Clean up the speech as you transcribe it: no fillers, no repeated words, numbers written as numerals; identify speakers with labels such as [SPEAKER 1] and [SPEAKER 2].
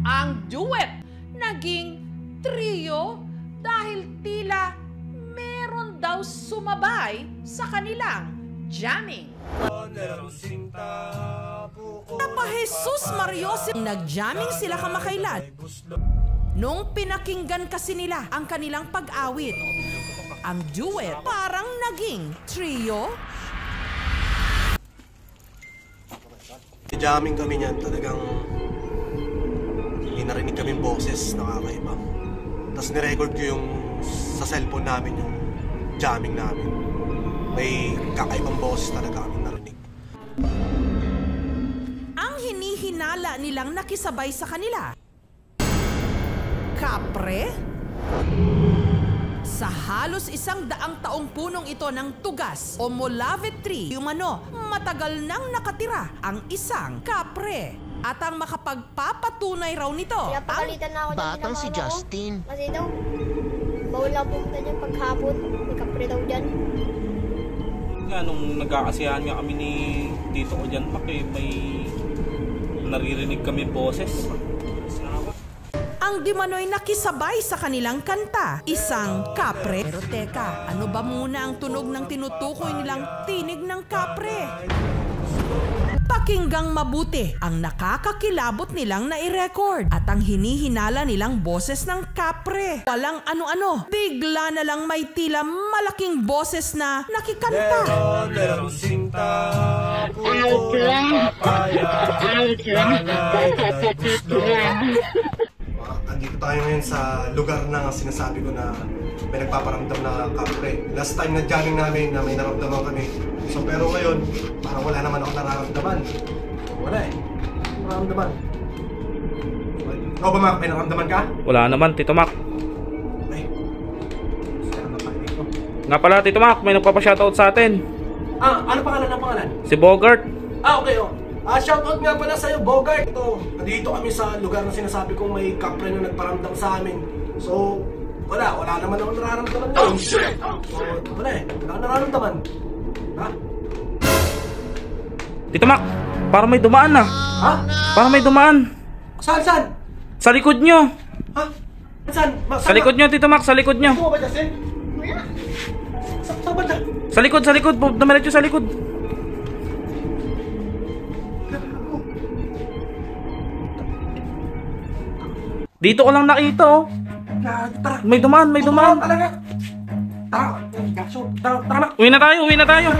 [SPEAKER 1] Ang duet naging trio dahil tila meron daw sumabay sa kanilang jamming. Papa Jesus Marios, nag-jamming sila kamakailan. Nung pinakinggan kasi nila ang kanilang pag-awit, ang duet parang naging trio.
[SPEAKER 2] Jamming kami niyan, talagang may narinig kaming boses, nakakaiba. Tapos nirecord ko yung sa cellphone namin yung jamming namin. May kakaibang boses talaga kami narinig.
[SPEAKER 1] Ang hinihinala nilang nakisabay sa kanila, kapre? Sa halos 100 taong punong ito ng tugas o Molave tree, umano, matagal nang nakatira ang isang kapre. At ang makapagpapatunay raw nito,
[SPEAKER 3] kaya pagalitan na ako ng
[SPEAKER 4] batang si Justin.
[SPEAKER 3] Kasi daw, bawal lang pumunta dyan paghapon. May kapre daw dyan.
[SPEAKER 5] Nga, nung nagkakasiyahan nga kami ni Tito ko dyan, may naririnig kami boses.
[SPEAKER 1] ang dimano'y nakisabay sa kanilang kanta, isang kapre. Pero teka, ano ba muna ang tunog ng tinutukoy nilang tinig ng kapre? Pakinggang mabuti ang nakakakilabot nilang nai-record at ang hinihinala nilang boses ng kapre. Walang ano-ano, bigla na lang may tila malaking boses na nakikanta.
[SPEAKER 2] Merong sinta, andito tayo ngayon sa lugar na sinasabi ko na may nagpaparamdam na kapre. Last time na jamming namin na may naramdaman kami. So pero ngayon, parang wala naman ako nararamdaman. Wala eh. Nararamdaman. Ikaw ba, Mac? May nararamdaman ka?
[SPEAKER 5] Wala naman, Tito Mac.
[SPEAKER 2] Ay. Saan na tayo dito?
[SPEAKER 5] Nga pala, Tito Mac, may nagpapa-shoutout sa atin.
[SPEAKER 2] Ano pangalan ng pangalan?
[SPEAKER 5] Si Bogart.
[SPEAKER 2] Okay, oh. Shoutout nga pala sa'yo, Bogart. Ito, nandito kami sa lugar na sinasabi kong may kapre na nagparamdam sa amin. So, wala naman ako nararamdaman ngayon. Oh, shit! So, wala eh. Wala akong nararamdaman. Ha?
[SPEAKER 5] Tito Mac, parang may dumaan na.
[SPEAKER 2] Ha?
[SPEAKER 5] Parang may dumaan.
[SPEAKER 2] Saan?
[SPEAKER 5] Sa likod nyo.
[SPEAKER 2] Ha? Saan?
[SPEAKER 5] Sa likod nyo, Tito Mac, sa likod nyo.
[SPEAKER 2] Ito ba, Justin? Saan ba dyan?
[SPEAKER 5] Sa likod. Dumiretso sa likod. Dito ko lang nakita, oh.
[SPEAKER 2] Tara.
[SPEAKER 5] May dumaan.
[SPEAKER 2] Talaga. Tara. Tara, Mac.
[SPEAKER 5] Uwi na tayo.